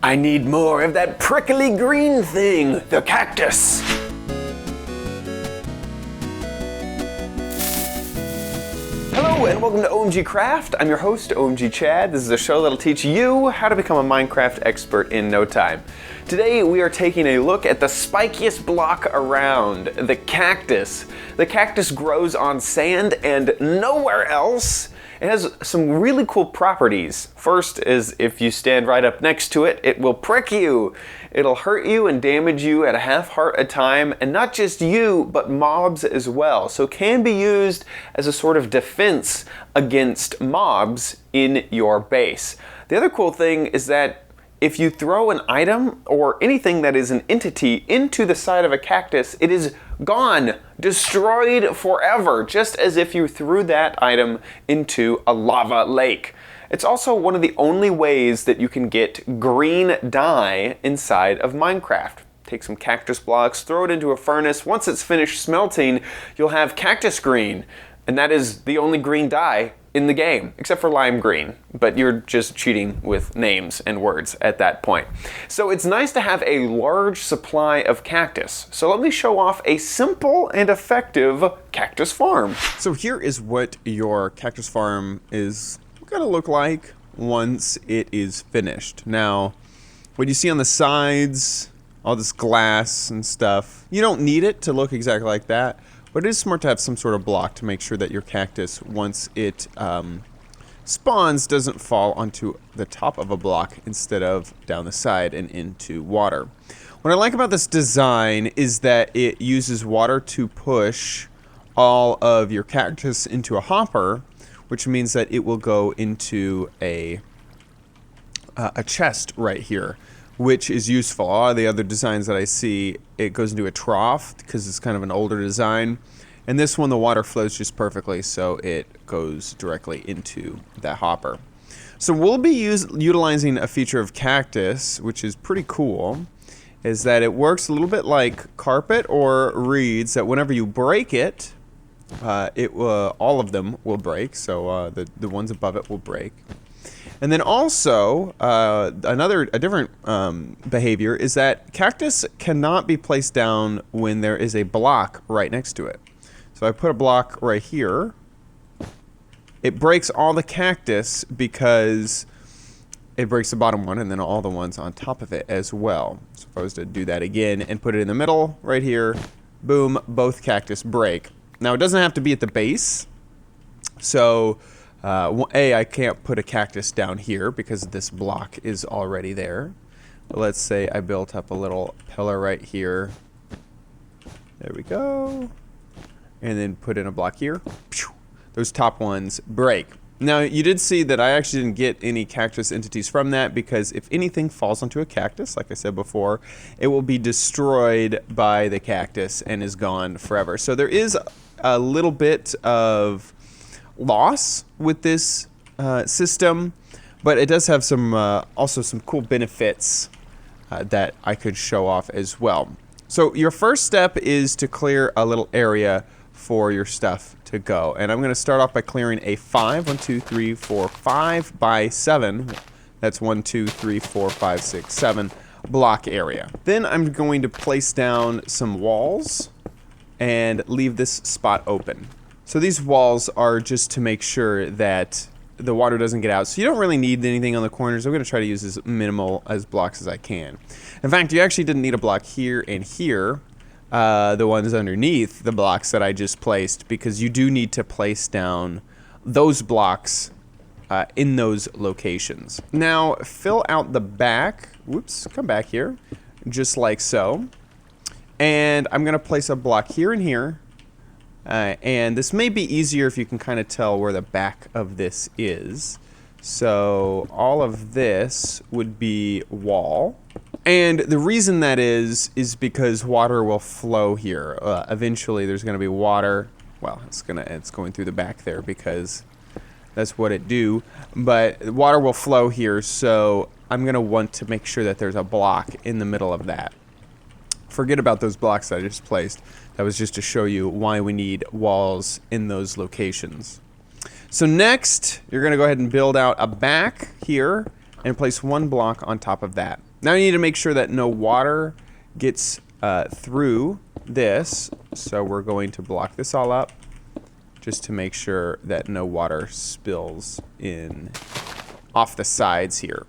I need more of that prickly green thing, the cactus. Hello and welcome to OMG Craft. I'm your host, OMG Chad. This is a show that'll teach you how to become a Minecraft expert in no time. Today we are taking a look at the spikiest block around, the cactus. The cactus grows on sand and nowhere else. It has some really cool properties. First is if you stand right up next to it, it will prick you. It'll hurt you and damage you at a half heart a time, and not just you, but mobs as well. So it can be used as a sort of defense against mobs in your base. The other cool thing is that if you throw an item or anything that is an entity into the side of a cactus, it is gone, destroyed forever, just as if you threw that item into a lava lake. It's also one of the only ways that you can get green dye inside of Minecraft. Take some cactus blocks, throw it into a furnace. Once it's finished smelting, you'll have cactus green, and that is the only green dye in the game, except for lime green, but you're just cheating with names and words at that point. So it's nice to have a large supply of cactus. So let me show off a simple and effective cactus farm. So here is what your cactus farm is gonna look like once it is finished. Now, what you see on the sides, all this glass and stuff, you don't need it to look exactly like that. But it is smart to have some sort of block to make sure that your cactus, once it spawns, doesn't fall onto the top of a block instead of down the side and into water. What I like about this design is that it uses water to push all of your cactus into a hopper, which means that it will go into a chest right here, which is useful. All the other designs that I see, it goes into a trough because it's kind of an older design. And this one, the water flows just perfectly, so it goes directly into that hopper. So we'll be utilizing a feature of Cactus, which is pretty cool, is that it works a little bit like carpet or reeds, that whenever you break it, all of them will break, so the ones above it will break. And then also, a different behavior is that cactus cannot be placed down when there is a block right next to it. So I put a block right here. It breaks all the cactus because it breaks the bottom one and then all the ones on top of it as well. So if I was to do that again and put it in the middle right here, boom, both cactus break. Now it doesn't have to be at the base. So I can't put a cactus down here because this block is already there. But let's say I built up a little pillar right here. There we go. And then put in a block here. Those top ones break. Now, you did see that I actually didn't get any cactus entities from that because if anything falls onto a cactus, like I said before, it will be destroyed by the cactus and is gone forever. So there is a little bit of loss with this system, but it does have some also some cool benefits that I could show off as well. So your first step is to clear a little area for your stuff to go, and I'm going to start off by clearing a 5 by 7. That's 1 2 3 4 5 6 7 block area. Then I'm going to place down some walls and leave this spot open. So these walls are just to make sure that the water doesn't get out. So you don't really need anything on the corners. I'm going to try to use as minimal as blocks as I can. In fact, you actually didn't need a block here and here, the ones underneath the blocks that I just placed, because you do need to place down those blocks in those locations. Now, fill out the back. Whoops, come back here. Just like so. And I'm going to place a block here and here. And this may be easier if you can kind of tell where the back of this is. So all of this would be wall. And the reason that is because water will flow here. Eventually there's going to be water. Well, it's going through the back there because that's what it do. But water will flow here, so I'm going to want to make sure that there's a block in the middle of that. Forget about those blocks that I just placed. That was just to show you why we need walls in those locations. So next, you're going to go ahead and build out a back here and place one block on top of that. Now you need to make sure that no water gets through this. So we're going to block this all up just to make sure that no water spills in off the sides here.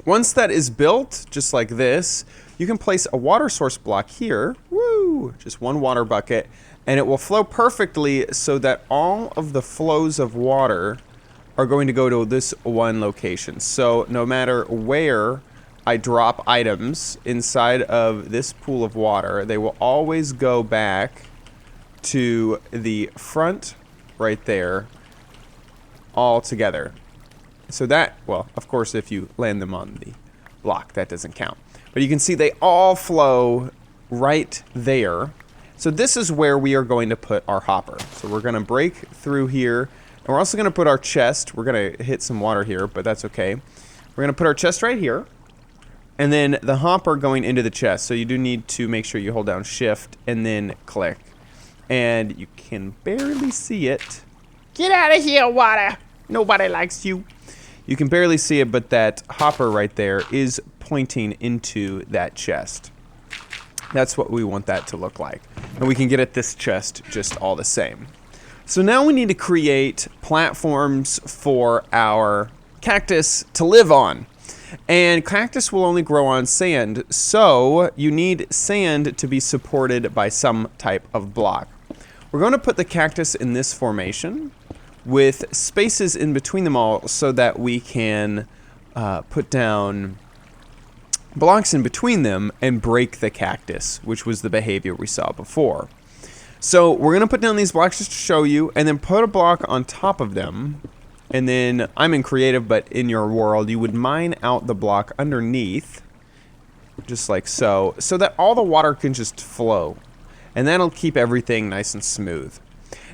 Once that is built, just like this, you can place a water source block here. Woo! Just one water bucket. And it will flow perfectly so that all of the flows of water are going to go to this one location. So no matter where I drop items inside of this pool of water, they will always go back to the front right there all together. So that, well, of course, if you land them on the block, that doesn't count. But you can see they all flow right there. So this is where we are going to put our hopper. So we're going to break through here. And we're also going to put our chest. We're going to hit some water here, but that's okay. We're going to put our chest right here. And then the hopper going into the chest. So you do need to make sure you hold down shift and then click. And you can barely see it. Get out of here, water. Nobody likes you. You can barely see it, but that hopper right there is pointing into that chest. That's what we want that to look like. And we can get at this chest just all the same. So now we need to create platforms for our cactus to live on. And cactus will only grow on sand, so you need sand to be supported by some type of block. We're going to put the cactus in this formation with spaces in between them all so that we can put down blocks in between them and break the cactus, which was the behavior we saw before. So we're going to put down these blocks just to show you, and then put a block on top of them. And then I'm in creative, but in your world, you would mine out the block underneath, just like so, so that all the water can just flow. And that'll keep everything nice and smooth.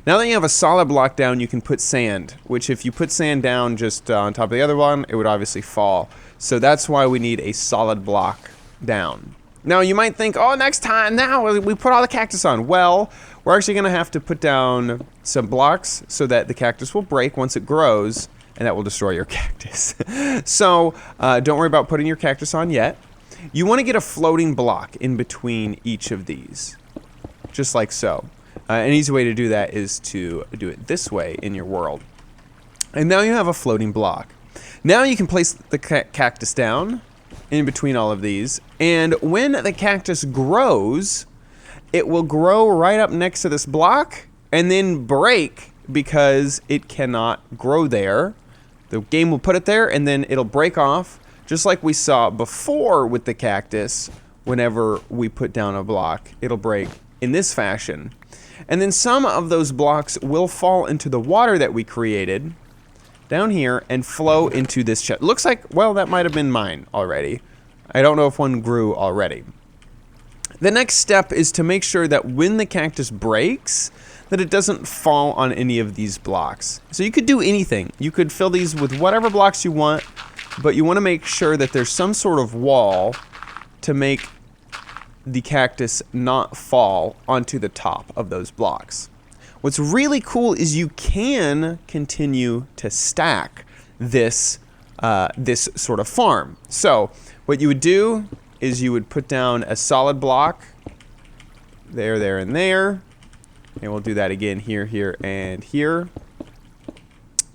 Now that you have a solid block down, you can put sand, which if you put sand down just on top of the other one, it would obviously fall. So that's why we need a solid block down. Now you might think, oh, next time, now we put all the cactus on. Well, we're actually going to have to put down some blocks so that the cactus will break once it grows, and that will destroy your cactus. So don't worry about putting your cactus on yet. You want to get a floating block in between each of these, just like so. An easy way to do that is to do it this way in your world. And now you have a floating block. Now you can place the cactus down in between all of these. And when the cactus grows, it will grow right up next to this block and then break because it cannot grow there. The game will put it there and then it'll break off, just like we saw before with the cactus. Whenever we put down a block, it'll break in this fashion. And then some of those blocks will fall into the water that we created down here and flow into this chest. Looks like, well, that might have been mine already. I don't know if one grew already. The next step is to make sure that when the cactus breaks, that it doesn't fall on any of these blocks. So you could do anything. You could fill these with whatever blocks you want, but you want to make sure that there's some sort of wall to make the cactus not fall onto the top of those blocks. What's really cool is you can continue to stack this this sort of farm. So what you would do is you would put down a solid block there, there, and there. And we'll do that again here, here, and here.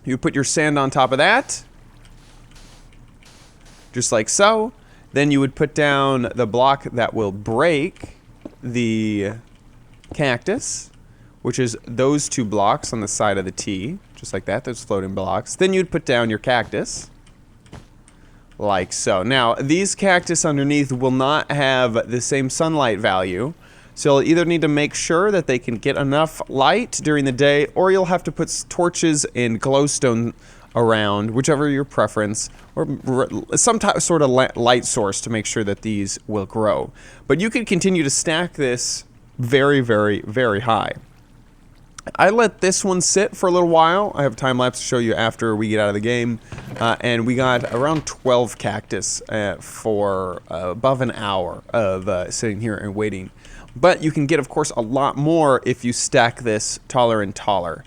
You put your sand on top of that, just like so. Then you would put down the block that will break the cactus, which is those two blocks on the side of the T, just like that, those floating blocks. Then you'd put down your cactus, like so. Now, these cactus underneath will not have the same sunlight value, so you'll either need to make sure that they can get enough light during the day, or you'll have to put torches and glowstone around, whichever your preference, or some sort of light source to make sure that these will grow. But you can continue to stack this very, very, very high. I let this one sit for a little while. I have a time lapse to show you after we get out of the game. And we got around 12 cactus for above an hour of sitting here and waiting. But you can get, of course, a lot more if you stack this taller and taller.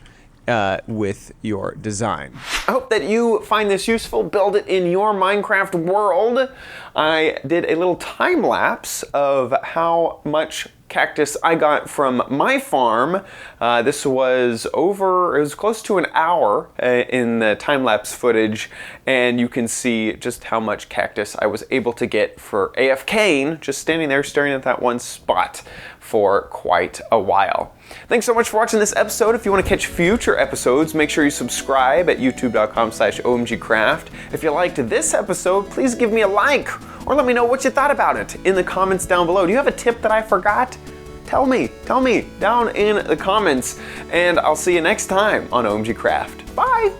with your design. I hope that you find this useful. Build it in your Minecraft world. I did a little time lapse of how much cactus I got from my farm. This was it was close to an hour in the time-lapse footage, and you can see just how much cactus I was able to get for AFKing, just standing there staring at that one spot for quite a while. Thanks so much for watching this episode. If you want to catch future episodes, make sure you subscribe at youtube.com/omgcraft. If you liked this episode, please give me a like or let me know what you thought about it in the comments down below. Do you have a tip that I forgot? Tell me down in the comments, and I'll see you next time on OMG Craft. Bye!